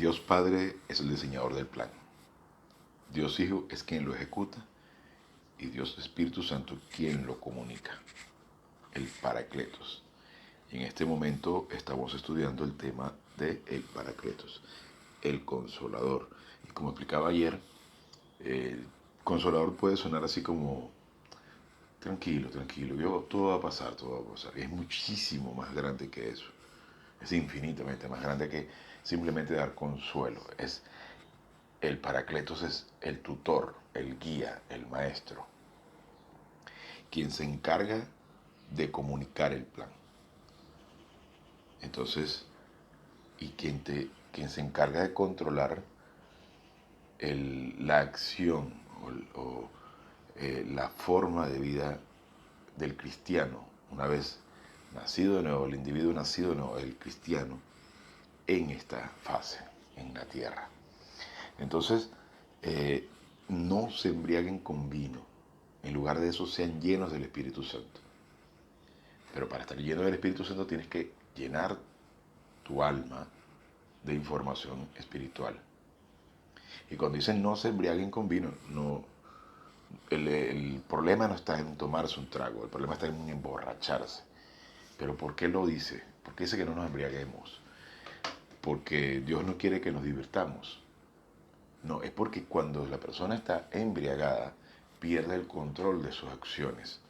Dios Padre es el diseñador del plan. Dios Hijo es quien lo ejecuta y Dios Espíritu Santo quien lo comunica, el Paracletos. Y en este momento estamos estudiando el tema de el Paracletos, el Consolador. Y como explicaba ayer, el Consolador puede sonar así como tranquilo, tranquilo, todo va a pasar, todo va a pasar. Y es muchísimo más grande que eso. Es infinitamente más grande que simplemente dar consuelo. El Paracletos es el tutor, el guía, el maestro, quien se encarga de comunicar el plan. Entonces, y quien se encarga de controlar la acción o la forma de vida del cristiano, una vez nacido de nuevo, el individuo nacido de nuevo, el cristiano, en esta fase, en la tierra. Entonces, no se embriaguen con vino, en lugar de eso sean llenos del Espíritu Santo. Pero para estar lleno del Espíritu Santo tienes que llenar tu alma de información espiritual. Y cuando dicen no se embriaguen con vino, no, el problema no está en tomarse un trago, el problema está en emborracharse. Pero ¿por qué lo dice? ¿Por qué dice que no nos embriaguemos? Porque Dios no quiere que nos divirtamos. No, es porque cuando la persona está embriagada, pierde el control de sus acciones.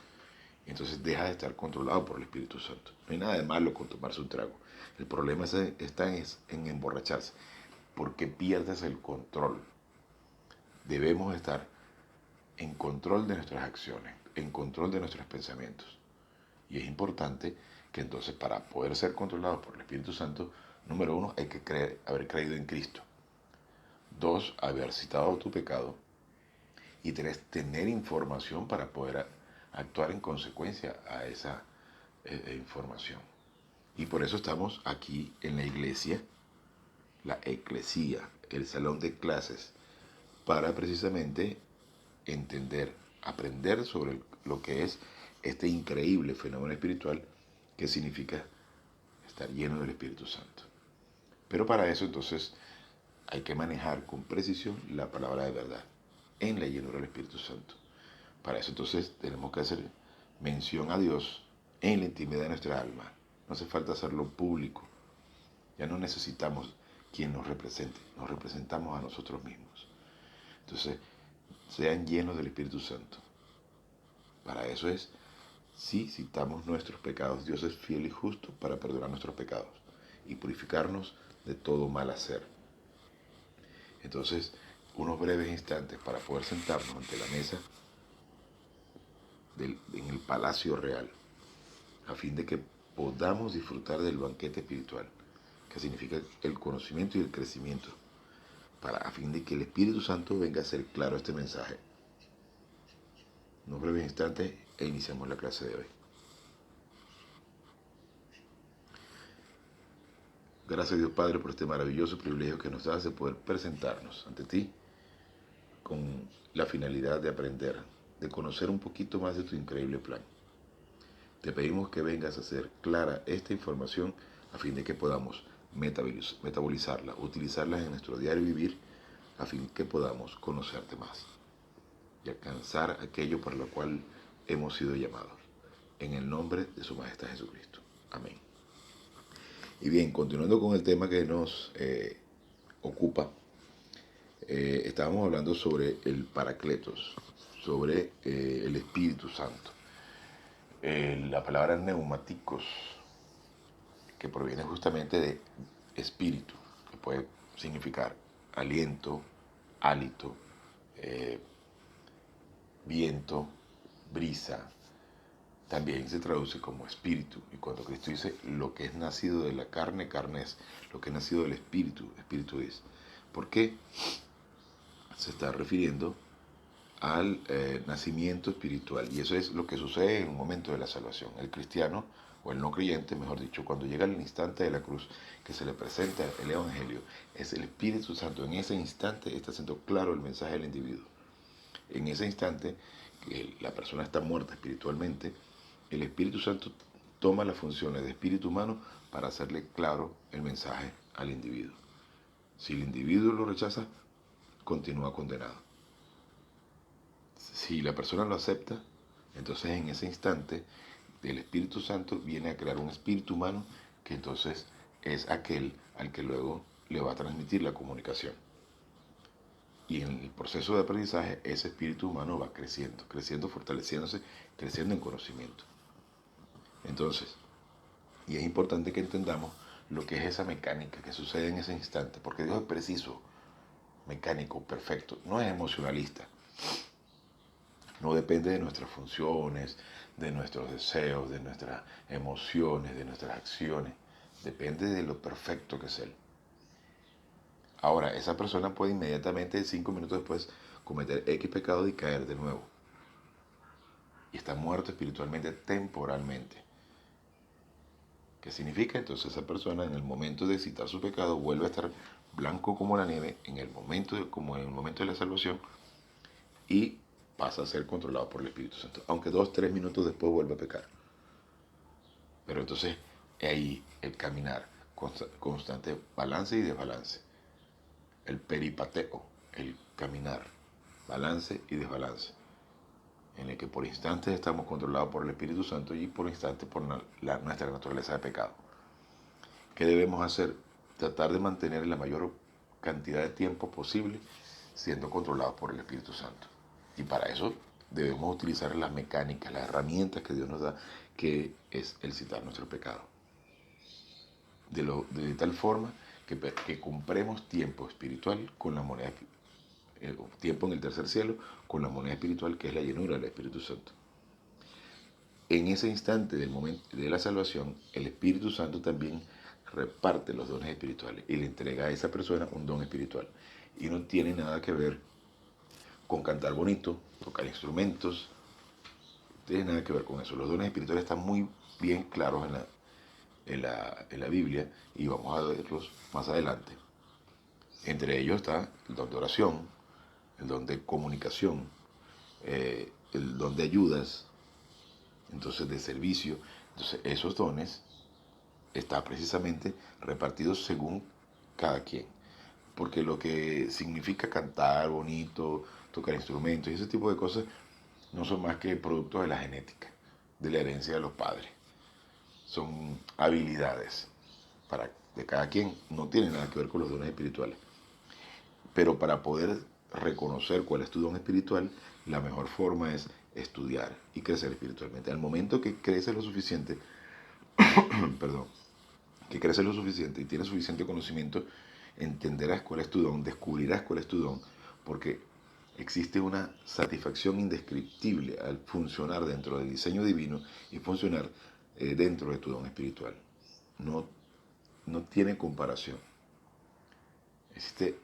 Entonces deja de estar controlado por el Espíritu Santo. No hay nada de malo con tomarse un trago. El problema está en emborracharse, porque pierdes el control. Debemos estar en control de nuestras acciones, en control de nuestros pensamientos. Y es importante que entonces para poder ser controlados por el Espíritu Santo, número uno, hay que haber creído en Cristo. Dos, haber citado tu pecado. Y tres, tener información para poder actuar en consecuencia a esa información. Y por eso estamos aquí en la iglesia, la eclesía, el salón de clases, para precisamente entender, aprender sobre lo que es este increíble fenómeno espiritual que significa estar lleno del Espíritu Santo. Pero para eso entonces hay que manejar con precisión la palabra de verdad en la llenura del Espíritu Santo. Para eso entonces tenemos que hacer mención a Dios en la intimidad de nuestra alma. No hace falta hacerlo público. Ya no necesitamos quien nos represente, nos representamos a nosotros mismos. Entonces, sean llenos del Espíritu Santo. Para eso es, si citamos nuestros pecados, Dios es fiel y justo para perdonar nuestros pecados y purificarnos de todo mal hacer. Entonces, unos breves instantes para poder sentarnos ante la mesa en el palacio real, a fin de que podamos disfrutar del banquete espiritual, que significa el conocimiento y el crecimiento, a fin de que el Espíritu Santo venga a hacer claro este mensaje. Unos breves instantes e iniciamos la clase de hoy. Gracias a Dios Padre por este maravilloso privilegio que nos das de poder presentarnos ante ti con la finalidad de aprender, de conocer un poquito más de tu increíble plan. Te pedimos que vengas a hacer clara esta información a fin de que podamos metabolizarla, utilizarla en nuestro diario vivir, a fin de que podamos conocerte más y alcanzar aquello para lo cual hemos sido llamados. En el nombre de su Majestad Jesucristo. Amén. Y bien, continuando con el tema que nos ocupa, estábamos hablando sobre el Paracletos, sobre el Espíritu Santo. La palabra neumáticos, que proviene justamente de espíritu, que puede significar aliento, hálito, viento, brisa, también se traduce como espíritu. Y cuando Cristo dice lo que es nacido de la carne, carne es; lo que es nacido del espíritu, espíritu es. ¿Por qué? Se está refiriendo al nacimiento espiritual. Y eso es lo que sucede en un momento de la salvación. El cristiano, o el no creyente, mejor dicho, cuando llega el instante de la cruz, que se le presenta el Evangelio, es el Espíritu Santo. En ese instante está siendo claro el mensaje del individuo. En ese instante, que la persona está muerta espiritualmente, el Espíritu Santo toma las funciones de espíritu humano para hacerle claro el mensaje al individuo. Si el individuo lo rechaza, continúa condenado. Si la persona lo acepta, entonces en ese instante el Espíritu Santo viene a crear un espíritu humano que entonces es aquel al que luego le va a transmitir la comunicación. Y en el proceso de aprendizaje, ese espíritu humano va creciendo, creciendo, fortaleciéndose, creciendo en conocimiento. Entonces, y es importante que entendamos lo que es esa mecánica que sucede en ese instante, porque Dios es preciso, mecánico, perfecto, no es emocionalista. No depende de nuestras funciones, de nuestros deseos, de nuestras emociones, de nuestras acciones. Depende de lo perfecto que es Él. Ahora, esa persona puede inmediatamente, 5 minutos después, cometer X pecado y caer de nuevo. Y está muerto espiritualmente temporalmente. ¿Qué significa? Entonces esa persona en el momento de citar su pecado vuelve a estar blanco como la nieve, como en el momento de la salvación, y pasa a ser controlado por el Espíritu Santo. Aunque 2, 3 minutos después vuelve a pecar. Pero entonces ahí el caminar, constante balance y desbalance. El peripateo, el caminar, balance y desbalance. En el que por instantes estamos controlados por el Espíritu Santo y por instantes por nuestra naturaleza de pecado. ¿Qué debemos hacer? Tratar de mantener la mayor cantidad de tiempo posible siendo controlados por el Espíritu Santo. Y para eso debemos utilizar las mecánicas, las herramientas que Dios nos da, que es el citar nuestro pecado. De tal forma que compremos tiempo espiritual con la moneda, tiempo en el tercer cielo, con la moneda espiritual que es la llenura del Espíritu Santo. En ese instante del momento de la salvación, el Espíritu Santo también reparte los dones espirituales y le entrega a esa persona un don espiritual. Y no tiene nada que ver con cantar bonito, tocar instrumentos, no tiene nada que ver con eso. Los dones espirituales están muy bien claros en la Biblia y vamos a verlos más adelante. Entre ellos está el don de oración, el don de comunicación, el don de ayudas, entonces de servicio. Entonces esos dones están precisamente repartidos según cada quien. Porque lo que significa cantar bonito, tocar instrumentos y ese tipo de cosas no son más que productos de la genética, de la herencia de los padres. Son habilidades de cada quien, no tienen nada que ver con los dones espirituales. Pero para poder reconocer cuál es tu don espiritual, la mejor forma es estudiar y crecer espiritualmente. Al momento que creces lo suficiente, perdón, que creces lo suficiente y tienes suficiente conocimiento, entenderás cuál es tu don, descubrirás cuál es tu don, porque existe una satisfacción indescriptible al funcionar dentro del diseño divino y funcionar dentro de tu don espiritual. No tiene comparación. Existe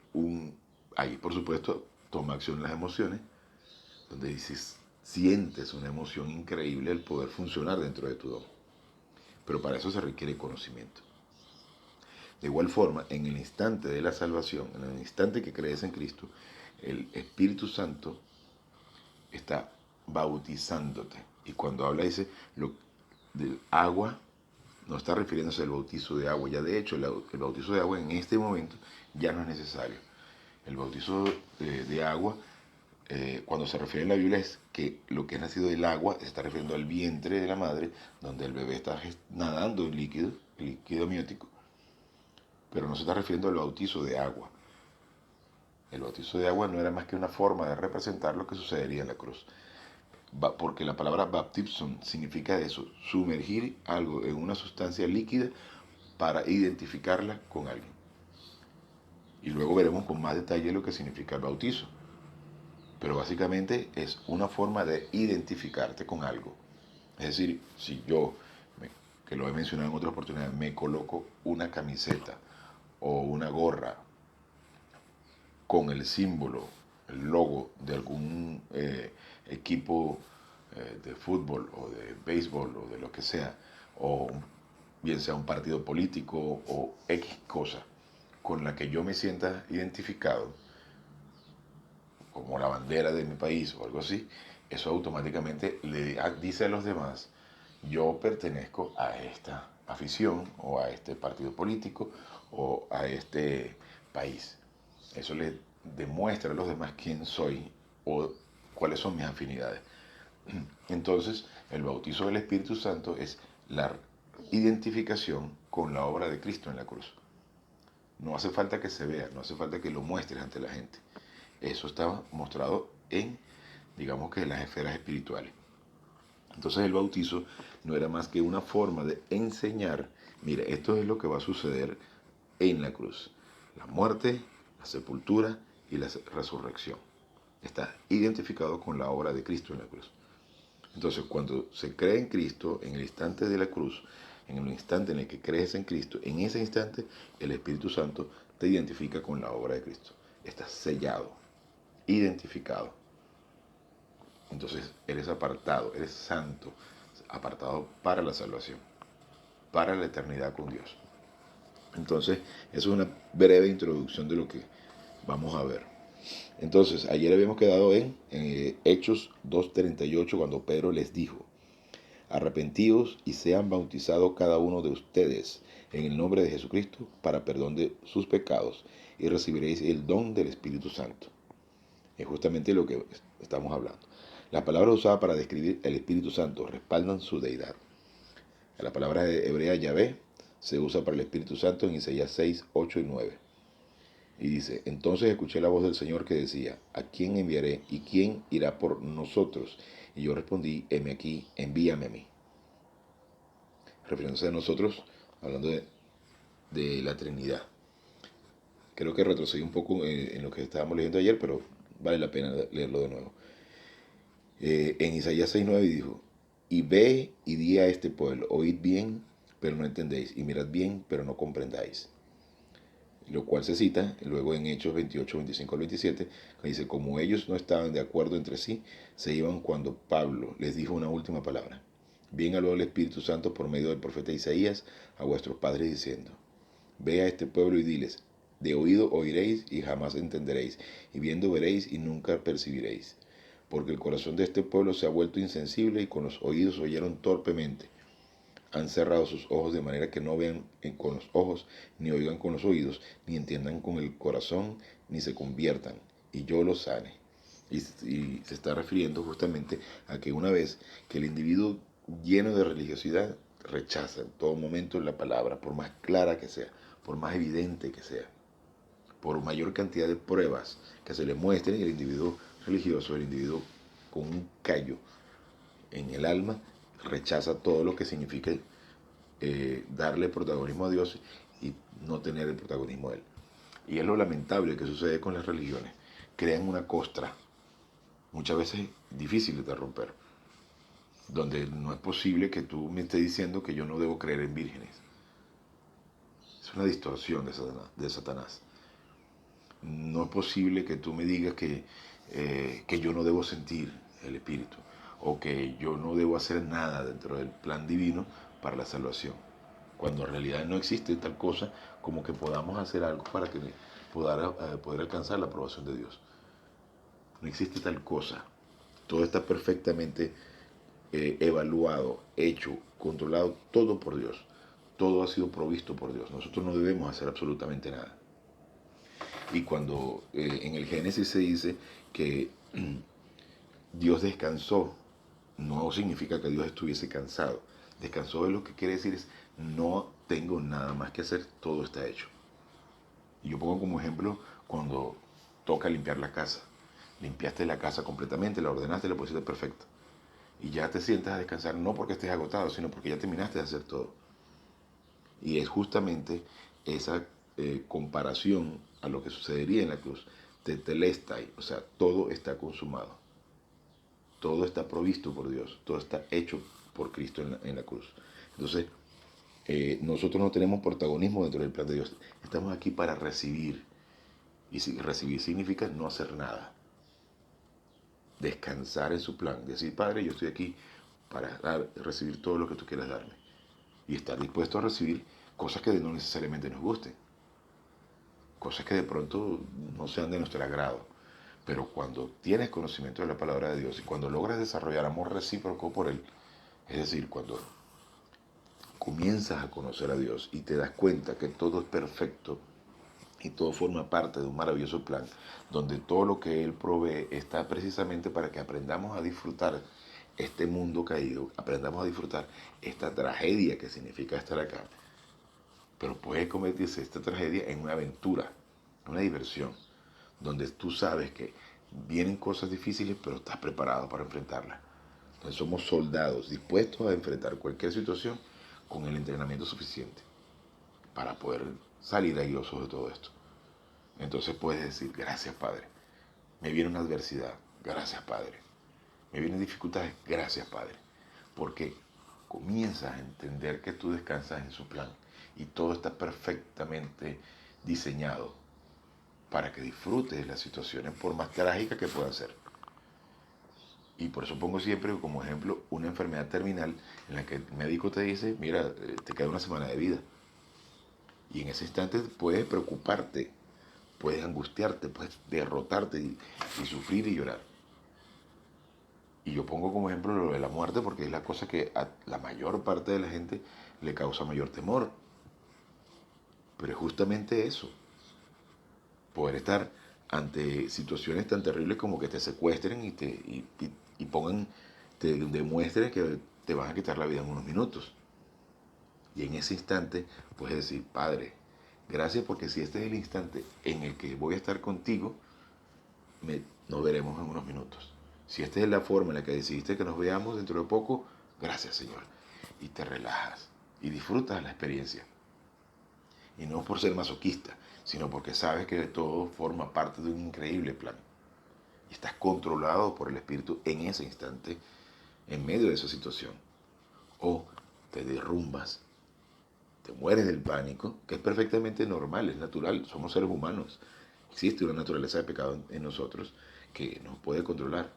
ahí por supuesto toma acción las emociones, donde dices, sientes una emoción increíble al poder funcionar dentro de tu don. Pero para eso se requiere conocimiento. De igual forma, en el instante de la salvación, en el instante que crees en Cristo, el Espíritu Santo está bautizándote. Y cuando habla dice del agua, no está refiriéndose al bautizo de agua. Ya de hecho, el bautizo de agua en este momento ya no es necesario. El bautizo de agua, cuando se refiere en la Biblia, es que lo que es nacido del agua se está refiriendo al vientre de la madre, donde el bebé está nadando en líquido amniótico, pero no se está refiriendo al bautizo de agua. El bautizo de agua no era más que una forma de representar lo que sucedería en la cruz. Porque la palabra baptism significa eso, sumergir algo en una sustancia líquida para identificarla con alguien. Y luego veremos con más detalle lo que significa el bautizo. Pero básicamente es una forma de identificarte con algo. Es decir, si yo, que lo he mencionado en otras oportunidades, me coloco una camiseta o una gorra con el símbolo, el logo de algún equipo de fútbol o de béisbol o de lo que sea, o bien sea un partido político o X cosa con la que yo me sienta identificado, como la bandera de mi país o algo así, eso automáticamente le dice a los demás, yo pertenezco a esta afición o a este partido político o a este país. Eso les demuestra a los demás quién soy o cuáles son mis afinidades. Entonces, el bautizo del Espíritu Santo es la identificación con la obra de Cristo en la cruz. No hace falta que se vea, no hace falta que lo muestres ante la gente. Eso está mostrado en, digamos que en las esferas espirituales. Entonces el bautizo no era más que una forma de enseñar, mira, esto es lo que va a suceder en la cruz. La muerte, la sepultura y la resurrección. Está identificado con la obra de Cristo en la cruz. Entonces, cuando se cree en Cristo, en el instante de la cruz, en el instante en el que crees en Cristo, en ese instante el Espíritu Santo te identifica con la obra de Cristo. Estás sellado, identificado. Entonces, eres apartado, eres santo, apartado para la salvación, para la eternidad con Dios. Entonces, eso es una breve introducción de lo que vamos a ver. Entonces, ayer habíamos quedado en Hechos 2:38, cuando Pedro les dijo: arrepentíos y sean bautizados cada uno de ustedes en el nombre de Jesucristo para perdón de sus pecados y recibiréis el don del Espíritu Santo. Es justamente lo que estamos hablando. Las palabras usadas para describir el Espíritu Santo respaldan su deidad. La palabra hebrea Yahvé se usa para el Espíritu Santo en Isaías 6, 8 y 9. Y dice: entonces escuché la voz del Señor que decía: ¿a quién enviaré y quién irá por nosotros? Y yo respondí: heme aquí, envíame a mí. Refiriéndose a nosotros, hablando de la Trinidad. Creo que retrocedí un poco en lo que estábamos leyendo ayer, pero vale la pena leerlo de nuevo. En Isaías 6:9 dijo: y ve y di a este pueblo, oíd bien, pero no entendéis, y mirad bien, pero no comprendáis. Lo cual se cita luego en Hechos 28, 25 al 27, que dice: como ellos no estaban de acuerdo entre sí, se iban cuando Pablo les dijo una última palabra. Bien habló el Espíritu Santo por medio del profeta Isaías a vuestros padres diciendo: ve a este pueblo y diles: de oído oiréis y jamás entenderéis, y viendo veréis y nunca percibiréis. Porque el corazón de este pueblo se ha vuelto insensible y con los oídos oyeron torpemente. Han cerrado sus ojos de manera que no vean con los ojos, ni oigan con los oídos, ni entiendan con el corazón, ni se conviertan, y yo los sane. Y se está refiriendo justamente a que una vez que el individuo lleno de religiosidad rechaza en todo momento la palabra, por más clara que sea, por más evidente que sea, por mayor cantidad de pruebas que se le muestren, el individuo religioso, el individuo con un callo en el alma, rechaza todo lo que significa darle protagonismo a Dios y no tener el protagonismo de Él. Y es lo lamentable que sucede con las religiones. Crean una costra, muchas veces difícil de romper, donde no es posible que tú me estés diciendo que yo no debo creer en vírgenes. Es una distorsión de Satanás. No es posible que tú me digas que yo no debo sentir el Espíritu o que yo no debo hacer nada dentro del plan divino para la salvación, cuando en realidad no existe tal cosa como que podamos hacer algo para que poder alcanzar la aprobación de Dios. No existe tal cosa. Todo está perfectamente evaluado, hecho, controlado, todo por Dios. Todo ha sido provisto por Dios. Nosotros no debemos hacer absolutamente nada. Y cuando en el Génesis se dice que Dios descansó, no significa que Dios estuviese cansado. Descansó de lo que quiere decir es: no tengo nada más que hacer, todo está hecho. Y yo pongo como ejemplo cuando toca limpiar la casa. Limpiaste la casa completamente, la ordenaste, la pusiste perfecta. Y ya te sientas a descansar, no porque estés agotado, sino porque ya terminaste de hacer todo. Y es justamente esa comparación a lo que sucedería en la cruz. Tetelestai, o sea, todo está consumado. Todo está provisto por Dios, todo está hecho por Cristo en la cruz. Entonces, nosotros no tenemos protagonismo dentro del plan de Dios. Estamos aquí para recibir. Y si recibir significa no hacer nada. Descansar en su plan. Decir: Padre, yo estoy aquí para recibir todo lo que tú quieras darme. Y estar dispuesto a recibir cosas que no necesariamente nos gusten. Cosas que de pronto no sean de nuestro agrado. Pero cuando tienes conocimiento de la palabra de Dios y cuando logras desarrollar amor recíproco por Él, es decir, cuando comienzas a conocer a Dios y te das cuenta que todo es perfecto, Y todo forma parte de un maravilloso plan, donde todo lo que Él provee está precisamente para que aprendamos a disfrutar este mundo caído, aprendamos a disfrutar esta tragedia que significa estar acá. Pero puede convertirse esta tragedia en una aventura, una diversión, donde tú sabes que vienen cosas difíciles, pero estás preparado para enfrentarlas. Entonces somos soldados dispuestos a enfrentar cualquier situación con el entrenamiento suficiente para poder salir airosos de todo esto. Entonces puedes decir, gracias Padre. Me viene una adversidad, gracias Padre. Me vienen dificultades, gracias Padre. Porque comienzas a entender que tú descansas en su plan y todo está perfectamente diseñado para que disfrutes las situaciones por más trágicas que puedan ser. Y por eso pongo siempre como ejemplo una enfermedad terminal en la que el médico te dice, mira, te queda una semana de vida. Y en ese instante puedes preocuparte, puedes angustiarte, puedes derrotarte y sufrir y llorar. Y yo pongo como ejemplo lo de la muerte porque es la cosa que a la mayor parte de la gente le causa mayor temor. Pero es justamente eso, poder estar ante situaciones tan terribles como que te secuestren y pongan, te demuestren que te van a quitar la vida en unos minutos. Y en ese instante puedes decir, Padre, gracias porque si este es el instante en el que voy a estar contigo, nos veremos en unos minutos. Si esta es la forma en la que decidiste que nos veamos dentro de poco, gracias Señor. Y te relajas y disfrutas la experiencia. Y no por ser masoquista, sino porque sabes que todo forma parte de un increíble plan. Y estás controlado por el Espíritu en ese instante, en medio de esa situación. O te derrumbas, te mueres del pánico, que es perfectamente normal, es natural, somos seres humanos. Existe una naturaleza de pecado en nosotros que nos puede controlar.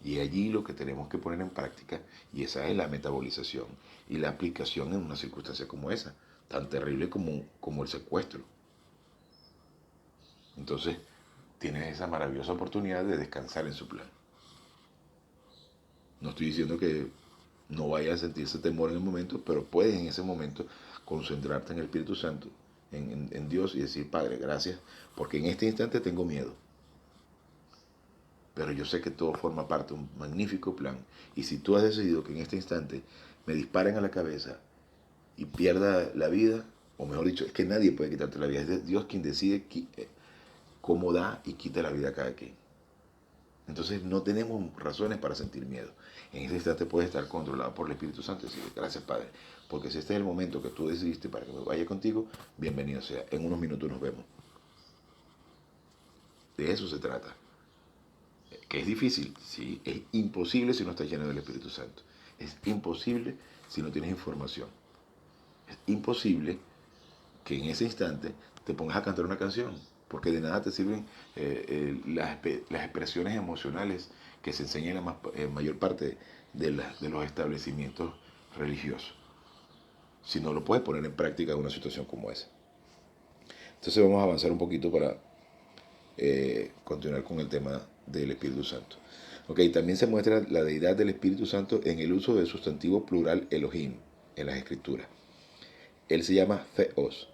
Y allí lo que tenemos que poner en práctica, y esa es la metabolización y la aplicación en una circunstancia como esa, tan terrible como el secuestro. Entonces, tienes esa maravillosa oportunidad de descansar en su plan. No estoy diciendo que no vayas a sentirse temor en el momento, pero puedes en ese momento concentrarte en el Espíritu Santo, en Dios y decir, Padre, gracias, porque en este instante tengo miedo. Pero yo sé que todo forma parte de un magnífico plan. Y si tú has decidido que en este instante me disparen a la cabeza y pierda la vida, o mejor dicho, es que nadie puede quitarte la vida, es Dios quien decide cómo da y quita la vida a cada quien. Entonces no tenemos razones para sentir miedo. En ese instante puedes estar controlado por el Espíritu Santo y decir, gracias Padre, porque si este es el momento que tú decidiste para que me vaya contigo, bienvenido sea. En unos minutos nos vemos. De eso se trata. Que es difícil, sí, es imposible si no estás lleno del Espíritu Santo. Es imposible si no tienes información. Es imposible que en ese instante te pongas a cantar una canción, porque de nada te sirven las expresiones emocionales que se enseñan en la mayor parte de los establecimientos religiosos, si no lo puedes poner en práctica en una situación como esa. Entonces vamos a avanzar un poquito para continuar con el tema del Espíritu Santo. Ok, también se muestra la deidad del Espíritu Santo en el uso del sustantivo plural Elohim en las Escrituras. Él se llama Theos.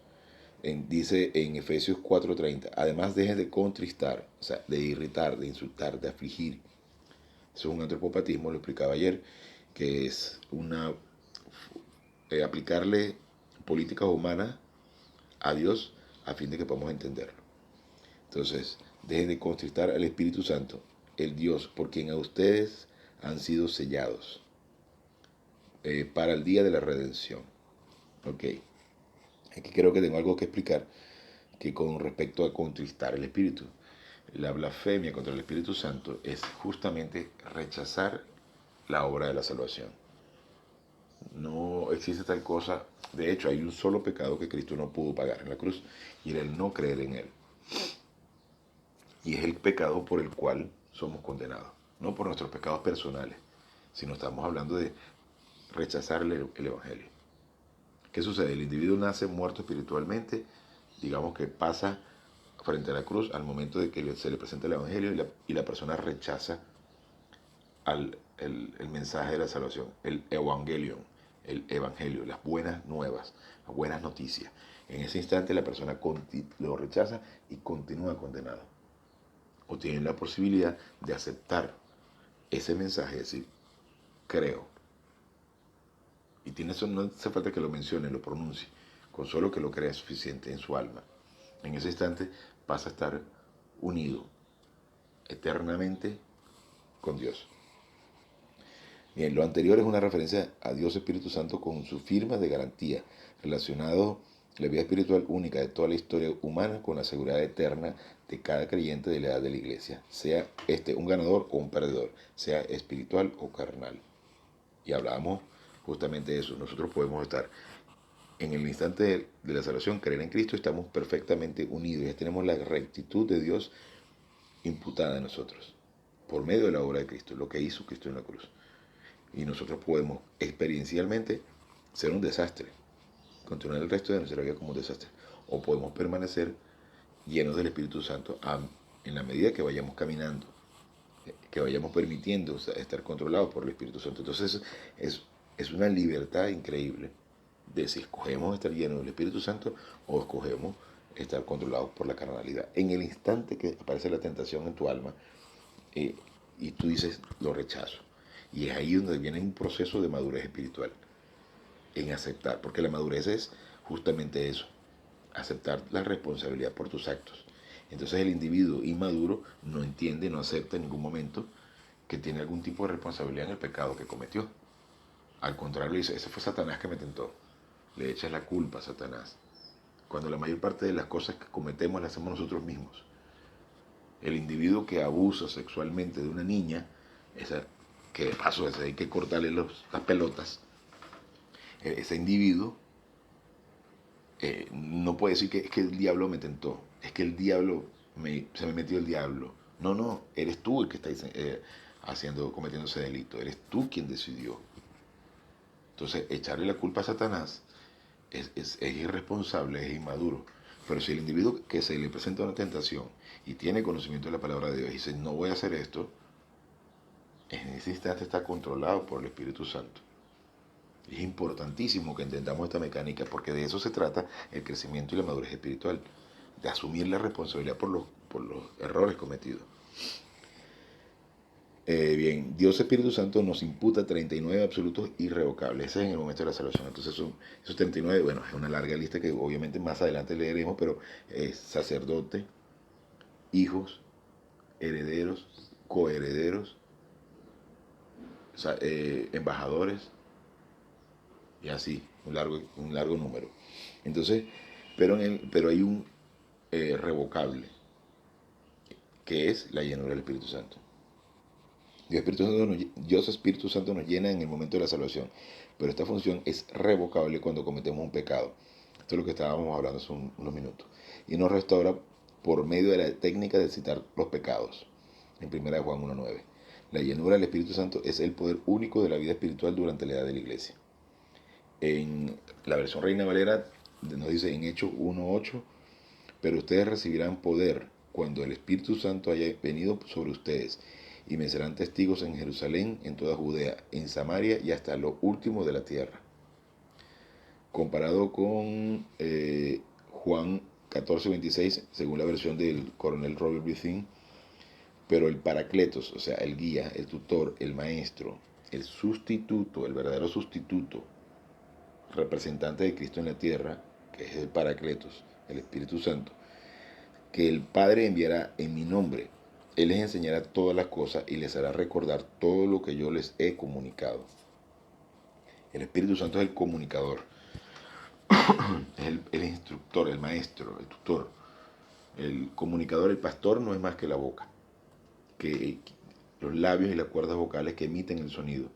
Dice en Efesios 4:30, además dejen de contristar, o sea, de irritar, de insultar, de afligir. Eso es un antropopatismo, lo explicaba ayer, que es aplicarle políticas humanas a Dios a fin de que podamos entenderlo. Entonces, dejen de contristar al Espíritu Santo, el Dios por quien a ustedes han sido sellados para el día de la redención. Ok, aquí creo que tengo algo que explicar que con respecto a contristar el Espíritu. La blasfemia contra el Espíritu Santo es justamente rechazar la obra de la salvación. No existe tal cosa. De hecho, hay un solo pecado que Cristo no pudo pagar en la cruz y era el no creer en Él. Y es el pecado por el cual somos condenados. No por nuestros pecados personales, sino estamos hablando de rechazar el Evangelio. ¿Qué sucede? El individuo nace muerto espiritualmente, digamos que pasa frente a la cruz al momento de que se le presenta el Evangelio y la persona rechaza el mensaje de la salvación, el Evangelio, las buenas nuevas, las buenas noticias. En ese instante la persona lo rechaza y continúa condenado. O tiene la posibilidad de aceptar ese mensaje, es decir, creo. Y tiene eso, no hace falta que lo mencione, lo pronuncie. Con solo que lo crea es suficiente en su alma. En ese instante pasa a estar unido eternamente con Dios. Bien, lo anterior es una referencia a Dios Espíritu Santo con su firma de garantía, relacionado la vida espiritual única de toda la historia humana con la seguridad eterna de cada creyente de la edad de la iglesia, sea un ganador o un perdedor, sea espiritual o carnal. Y hablábamos justamente de eso. Nosotros podemos estar en el instante de la salvación, creer en Cristo, estamos perfectamente unidos. Ya tenemos la rectitud de Dios imputada a nosotros por medio de la obra de Cristo, lo que hizo Cristo en la cruz. Y nosotros podemos experiencialmente ser un desastre, continuar el resto de nuestra vida como un desastre, o podemos permanecer llenos del Espíritu Santo en la medida que vayamos caminando, que vayamos permitiendo estar controlados por el Espíritu Santo. Entonces es una libertad increíble de si escogemos estar llenos del Espíritu Santo o escogemos estar controlados por la carnalidad. En el instante que aparece la tentación en tu alma, y tú dices, lo rechazo. Y es ahí donde viene un proceso de madurez espiritual, en aceptar, porque la madurez es justamente eso, aceptar la responsabilidad por tus actos. Entonces el individuo inmaduro no entiende, no acepta en ningún momento que tiene algún tipo de responsabilidad en el pecado que cometió. Al contrario, dice, ese fue Satanás que me tentó. Le echas la culpa a Satanás, cuando la mayor parte de las cosas que cometemos las hacemos nosotros mismos. El individuo que abusa sexualmente de una niña, que de paso hay que cortarle las pelotas, ese individuo no puede decir que es que el diablo me tentó, es que el diablo se me metió el diablo. No, no, eres tú el que está cometiendo ese delito, eres tú quien decidió. Entonces, echarle la culpa a Satanás es irresponsable, es inmaduro. Pero si el individuo que se le presenta una tentación y tiene conocimiento de la palabra de Dios y dice, no voy a hacer esto, en ese instante está controlado por el Espíritu Santo. Es importantísimo que entendamos esta mecánica porque de eso se trata el crecimiento y la madurez espiritual, de asumir la responsabilidad por los errores cometidos. Bien, Dios Espíritu Santo nos imputa 39 absolutos irrevocables. Ese es en el momento de la salvación. Entonces esos 39, bueno, es una larga lista que obviamente más adelante leeremos, pero sacerdote, hijos, herederos, coherederos, embajadores, y así, un largo número. Entonces, pero hay un revocable, que es la llenura del Espíritu Santo. Dios Espíritu Santo nos llena en el momento de la salvación, pero esta función es revocable cuando cometemos un pecado. Esto es lo que estábamos hablando hace unos minutos. Y nos restaura por medio de la técnica de citar los pecados, en 1 Juan 1.9. La llenura del Espíritu Santo es el poder único de la vida espiritual durante la edad de la iglesia. En la versión Reina Valera nos dice en Hechos 1.8, pero ustedes recibirán poder cuando el Espíritu Santo haya venido sobre ustedes y me serán testigos en Jerusalén, en toda Judea, en Samaria y hasta lo último de la tierra. Comparado con Juan 14:26, según la versión del coronel Robert B. Thien, pero el Paracletos, o sea, el guía, el tutor, el maestro, el sustituto, el verdadero sustituto, representante de Cristo en la tierra, que es el Paracletos, el Espíritu Santo, que el Padre enviará en mi nombre. Él les enseñará todas las cosas y les hará recordar todo lo que yo les he comunicado. El Espíritu Santo es el comunicador, es el instructor, el maestro, el tutor. El comunicador, el pastor, no es más que la boca, que los labios y las cuerdas vocales que emiten el sonido.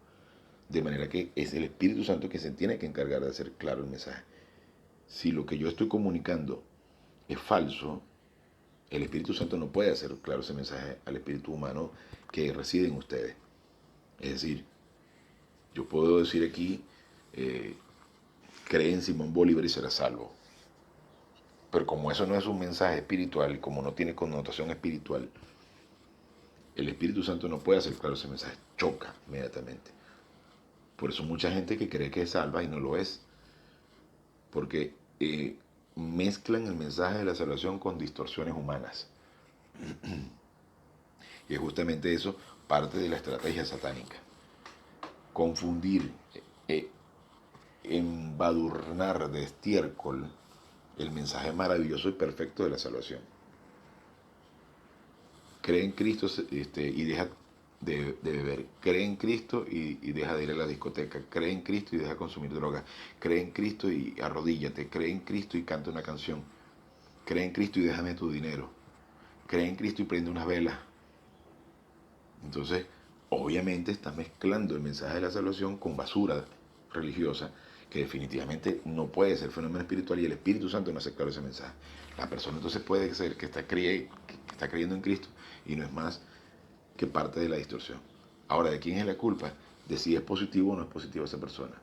De manera que es el Espíritu Santo que se tiene que encargar de hacer claro el mensaje. Si lo que yo estoy comunicando es falso, el Espíritu Santo no puede hacer claro ese mensaje al espíritu humano que reside en ustedes. Es decir, yo puedo decir aquí, cree en Simón Bolívar y será salvo. Pero como eso no es un mensaje espiritual, como no tiene connotación espiritual, el Espíritu Santo no puede hacer claro ese mensaje, choca inmediatamente. Por eso mucha gente que cree que es salva y no lo es. Porque mezclan el mensaje de la salvación con distorsiones humanas. Y es justamente eso parte de la estrategia satánica. Confundir, eh, embadurnar de estiércol el mensaje maravilloso y perfecto de la salvación. Cree en Cristo y deja de beber. Cree en Cristo y deja de ir a la discoteca. Cree en Cristo y deja de consumir drogas. Cree en Cristo y arrodíllate. Cree en Cristo y canta una canción. Cree en Cristo y déjame tu dinero. Cree en Cristo y prende unas velas. Entonces, obviamente estás mezclando el mensaje de la salvación con basura religiosa que definitivamente no puede ser fenómeno espiritual y el Espíritu Santo no acepta ese mensaje. La persona entonces puede ser que está creyendo en Cristo y no es más que parte de la distorsión. Ahora, ¿de quién es la culpa? De si es positivo o no es positivo esa persona.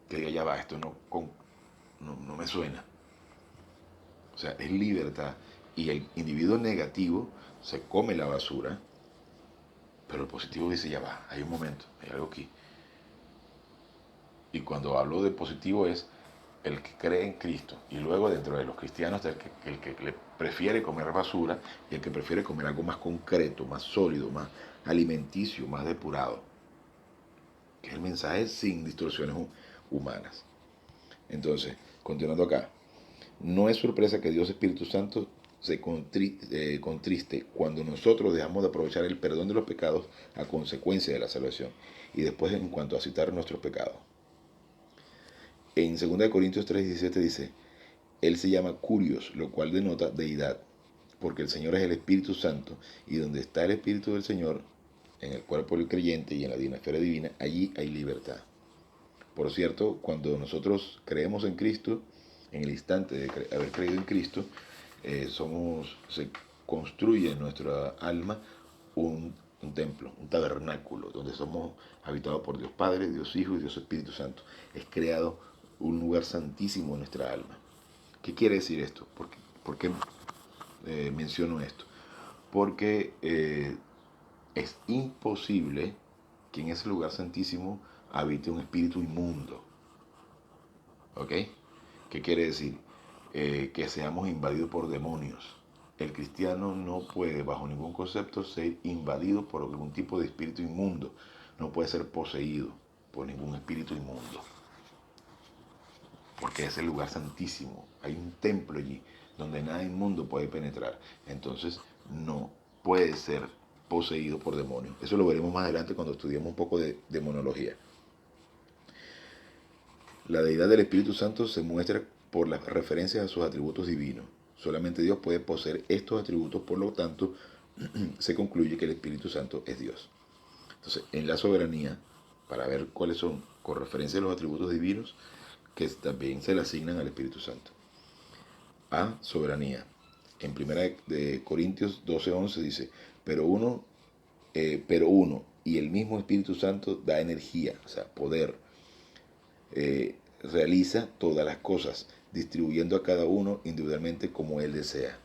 Que diga, ya va, esto no me suena. O sea, es libertad. Y el individuo negativo se come la basura, pero el positivo dice, ya va, hay un momento, hay algo aquí. Y cuando hablo de positivo es el que cree en Cristo. Y luego dentro de los cristianos está el que le prefiere comer basura y el que prefiere comer algo más concreto, más sólido, más alimenticio, más depurado. Que es el mensaje sin distorsiones humanas. Entonces, continuando acá. No es sorpresa que Dios Espíritu Santo se contriste cuando nosotros dejamos de aprovechar el perdón de los pecados a consecuencia de la salvación. Y después en cuanto a citar nuestros pecados. En 2 Corintios 3:17 dice, Él se llama Curios, lo cual denota deidad, porque el Señor es el Espíritu Santo, y donde está el Espíritu del Señor, en el cuerpo del creyente y en la dinasfera divina, allí hay libertad. Por cierto, cuando nosotros creemos en Cristo, en el instante de haber creído en Cristo, se construye en nuestra alma un templo, un tabernáculo, donde somos habitados por Dios Padre, Dios Hijo y Dios Espíritu Santo. Es creado un lugar santísimo en nuestra alma. ¿Qué quiere decir esto? ¿Por qué menciono esto? Porque es imposible que en ese lugar santísimo habite un espíritu inmundo. ¿Ok? ¿Qué quiere decir? Que seamos invadidos por demonios. El cristiano no puede, bajo ningún concepto, ser invadido por algún tipo de espíritu inmundo. No puede ser poseído por ningún espíritu inmundo. Porque es el lugar santísimo. Hay un templo allí donde nada inmundo puede penetrar. Entonces no puede ser poseído por demonios. Eso lo veremos más adelante cuando estudiemos un poco de demonología. La deidad del Espíritu Santo se muestra por las referencias a sus atributos divinos. Solamente Dios puede poseer estos atributos, por lo tanto, se concluye que el Espíritu Santo es Dios. Entonces, en la soberanía, para ver cuáles son, con referencia a los atributos divinos, que también se le asignan al Espíritu Santo. A, soberanía. En 1 Corintios 12:11 dice, pero uno y el mismo Espíritu Santo da energía, o sea, poder, realiza todas las cosas, distribuyendo a cada uno individualmente como él desea,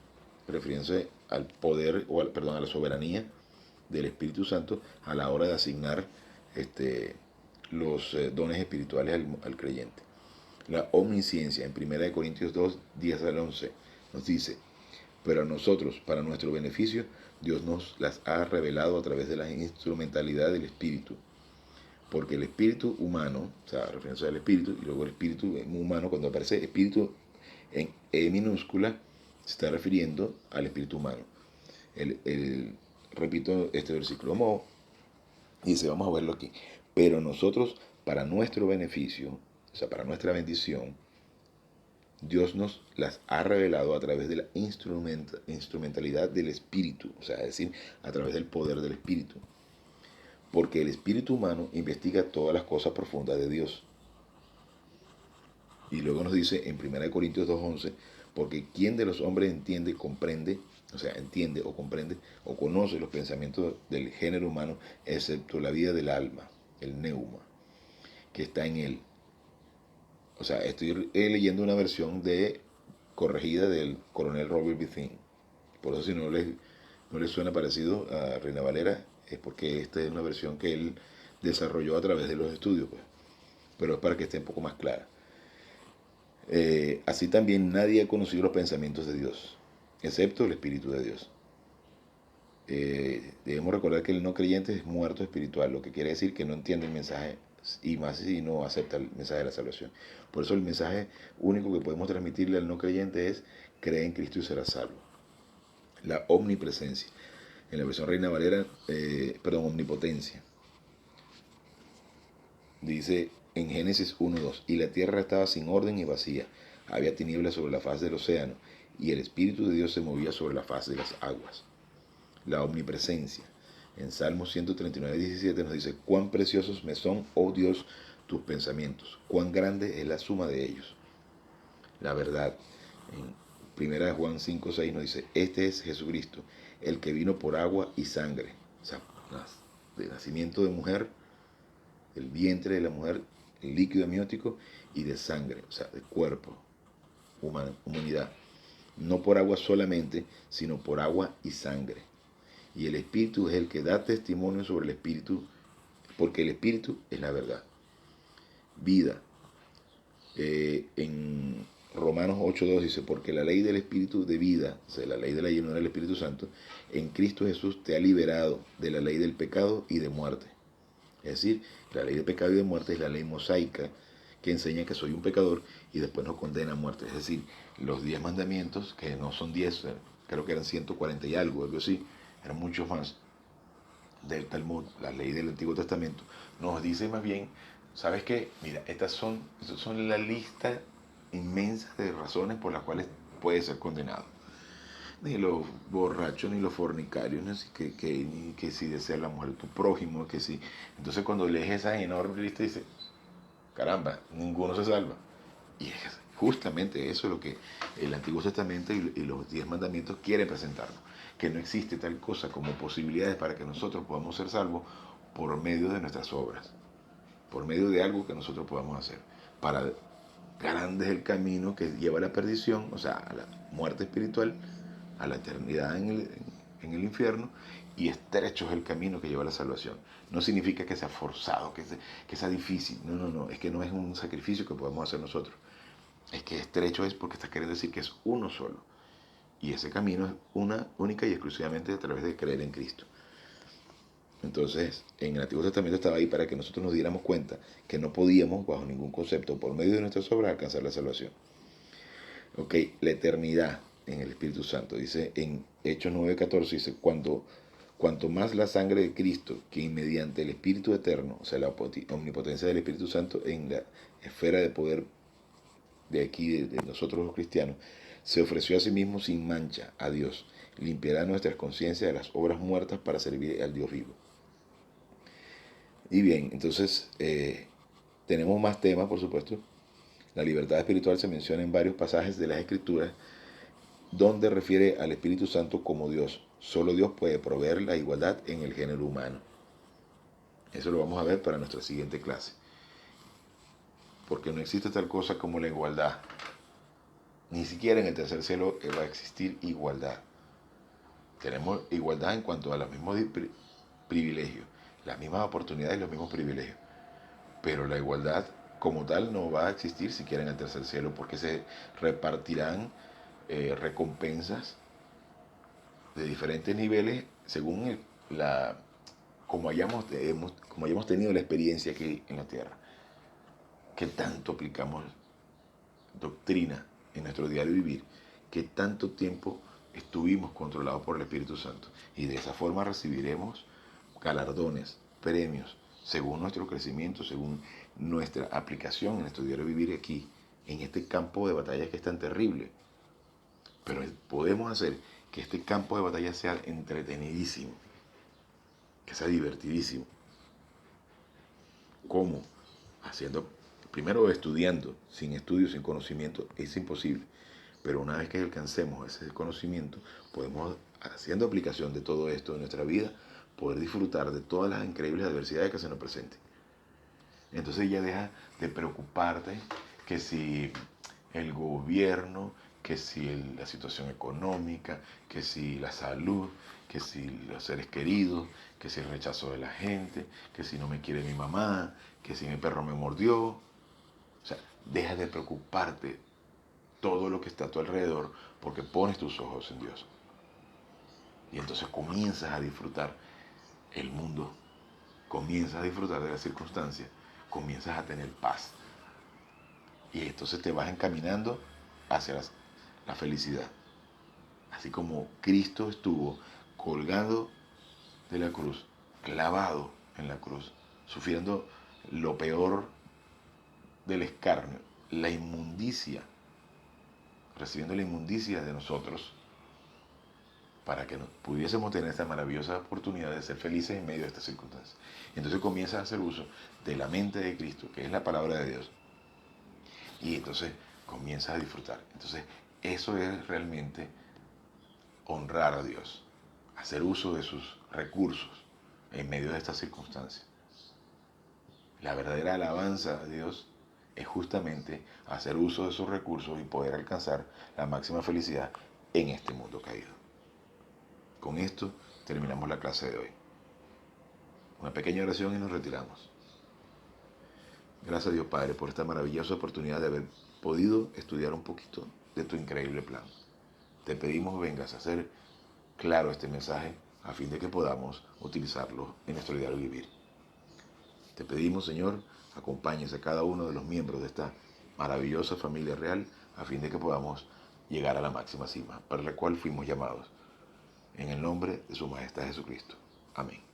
refiriéndose al poder, a la soberanía del Espíritu Santo a la hora de asignar los dones espirituales al creyente. La omnisciencia, en 1 Corintios 2, 10 al 11, nos dice, pero a nosotros, para nuestro beneficio, Dios nos las ha revelado a través de la instrumentalidad del Espíritu. Porque el espíritu humano, o sea, referencia al espíritu, y luego el espíritu humano, cuando aparece espíritu en E minúscula, se está refiriendo al espíritu humano. Repito este versículo, dice, vamos a verlo aquí. Pero nosotros, para nuestro beneficio, o sea, para nuestra bendición, Dios nos las ha revelado a través de la instrumentalidad del espíritu, o sea, es decir, a través del poder del espíritu. Porque el espíritu humano investiga todas las cosas profundas de Dios. Y luego nos dice en 1 Corintios 2:11, porque ¿quién de los hombres comprende o comprende o conoce los pensamientos del género humano, excepto la vida del alma, el neuma, que está en él? O sea, estoy leyendo una versión corregida del coronel Robert Bethune. Por eso si no les suena parecido a Reina Valera, es porque esta es una versión que él desarrolló a través de los estudios, pues. Pero es para que esté un poco más clara. Así también nadie ha conocido los pensamientos de Dios, excepto el Espíritu de Dios. Debemos recordar que el no creyente es muerto espiritual, lo que quiere decir que no entiende el mensaje y más si no acepta el mensaje de la salvación. Por eso el mensaje único que podemos transmitirle al no creyente es: cree en Cristo y será salvo. La omnipresencia. En la versión Reina Valera, omnipotencia. Dice en Génesis 1:2: y la tierra estaba sin orden y vacía, había tinieblas sobre la faz del océano, y el Espíritu de Dios se movía sobre la faz de las aguas. La omnipresencia. En Salmo 139:17 nos dice: cuán preciosos me son, oh Dios, tus pensamientos, cuán grande es la suma de ellos. La verdad. En 1 Juan 5:6 nos dice: este es Jesucristo, el que vino por agua y sangre. O sea, de nacimiento de mujer, el vientre de la mujer, el líquido amniótico, y de sangre, o sea, de cuerpo, humanidad. No por agua solamente, sino por agua y sangre. Y el Espíritu es el que da testimonio sobre el Espíritu, porque el Espíritu es la verdad. Vida. En Romanos 8:2 dice: porque la ley del Espíritu de vida, o sea, la ley de la llenura del Espíritu Santo, en Cristo Jesús te ha liberado de la ley del pecado y de muerte. Es decir, la ley de pecado y de muerte es la ley mosaica que enseña que soy un pecador y después nos condena a muerte. Es decir, los 10 mandamientos, que no son 10, creo que eran 140 y algo así, eran muchos más, del Talmud, la ley del Antiguo Testamento, nos dice más bien: ¿sabes qué? Mira, estas son la lista inmensa de razones por las cuales puede ser condenado. Ni los borrachos, ni los fornicarios, ni que si deseas la mujer de tu prójimo, que si. Entonces cuando lees esa enorme lista dice: caramba, ninguno se salva. Y es justamente eso lo que el Antiguo Testamento y los 10 mandamientos quieren presentarnos: que no existe tal cosa como posibilidades para que nosotros podamos ser salvos por medio de nuestras obras, por medio de algo que nosotros podamos hacer. Para grande es el camino que lleva a la perdición, o sea, a la muerte espiritual, a la eternidad en el infierno, y estrecho es el camino que lleva a la salvación. No significa que sea forzado, que sea difícil. No, no, no. Es que no es un sacrificio que podemos hacer nosotros. Es que estrecho es porque está queriendo decir que es uno solo. Y ese camino es una única y exclusivamente a través de creer en Cristo. Entonces, en el Antiguo Testamento estaba ahí para que nosotros nos diéramos cuenta que no podíamos, bajo ningún concepto, por medio de nuestras obras, alcanzar la salvación. Ok, la eternidad en el Espíritu Santo. Dice en Hechos 9:14, dice: cuanto más la sangre de Cristo, que mediante el Espíritu eterno, o sea, la omnipotencia del Espíritu Santo en la esfera de poder de aquí, de nosotros los cristianos, se ofreció a sí mismo sin mancha a Dios, limpiará nuestras conciencias de las obras muertas para servir al Dios vivo. Y bien, entonces tenemos más temas, por supuesto. La libertad espiritual se menciona en varios pasajes de las Escrituras, donde refiere al Espíritu Santo como Dios. Solo Dios puede proveer la igualdad en el género humano. Eso lo vamos a ver para nuestra siguiente clase. Porque no existe tal cosa como la igualdad. Ni siquiera en el tercer cielo va a existir igualdad. Tenemos igualdad en cuanto a los mismos privilegios, las mismas oportunidades y los mismos privilegios. Pero la igualdad como tal no va a existir siquiera en el tercer cielo, porque se repartirán recompensas de diferentes niveles según como hayamos tenido la experiencia aquí en la tierra. ¿Qué tanto aplicamos doctrina en nuestro diario vivir? ¿Qué tanto tiempo estuvimos controlados por el Espíritu Santo? Y de esa forma recibiremos galardones, premios, según nuestro crecimiento, según nuestra aplicación en nuestro diario vivir aquí, en este campo de batalla que es tan terrible. Pero podemos hacer que este campo de batalla sea entretenidísimo, que sea divertidísimo. ¿Cómo? Haciendo, primero estudiando. Sin estudio, sin conocimiento, es imposible. Pero una vez que alcancemos ese conocimiento, podemos, haciendo aplicación de todo esto en nuestra vida, poder disfrutar de todas las increíbles adversidades que se nos presenten. Entonces ya deja de preocuparte que si el gobierno, que si la situación económica, que si la salud, que si los seres queridos, que si el rechazo de la gente, que si no me quiere mi mamá, que si mi perro me mordió. O sea, deja de preocuparte todo lo que está a tu alrededor porque pones tus ojos en Dios. Y entonces comienzas a disfrutar el mundo, comienzas a disfrutar de las circunstancias, comienzas a tener paz. Y entonces te vas encaminando hacia la felicidad. Así como Cristo estuvo colgado de la cruz, clavado en la cruz, sufriendo lo peor del escarnio, la inmundicia, recibiendo la inmundicia de nosotros, para que pudiésemos tener esta maravillosa oportunidad de ser felices en medio de estas circunstancias. Entonces comienzas a hacer uso de la mente de Cristo, que es la palabra de Dios, y entonces comienzas a disfrutar. Entonces eso es realmente honrar a Dios, hacer uso de sus recursos en medio de estas circunstancias. La verdadera alabanza a Dios es justamente hacer uso de sus recursos y poder alcanzar la máxima felicidad en este mundo caído. Con esto terminamos la clase de hoy. Una pequeña oración y nos retiramos. Gracias a Dios Padre por esta maravillosa oportunidad de haber podido estudiar un poquito de tu increíble plan. Te pedimos vengas a hacer claro este mensaje a fin de que podamos utilizarlo en nuestro diario vivir. Te pedimos, Señor, acompáñes a cada uno de los miembros de esta maravillosa familia real a fin de que podamos llegar a la máxima cima para la cual fuimos llamados. En el nombre de su Majestad Jesucristo. Amén.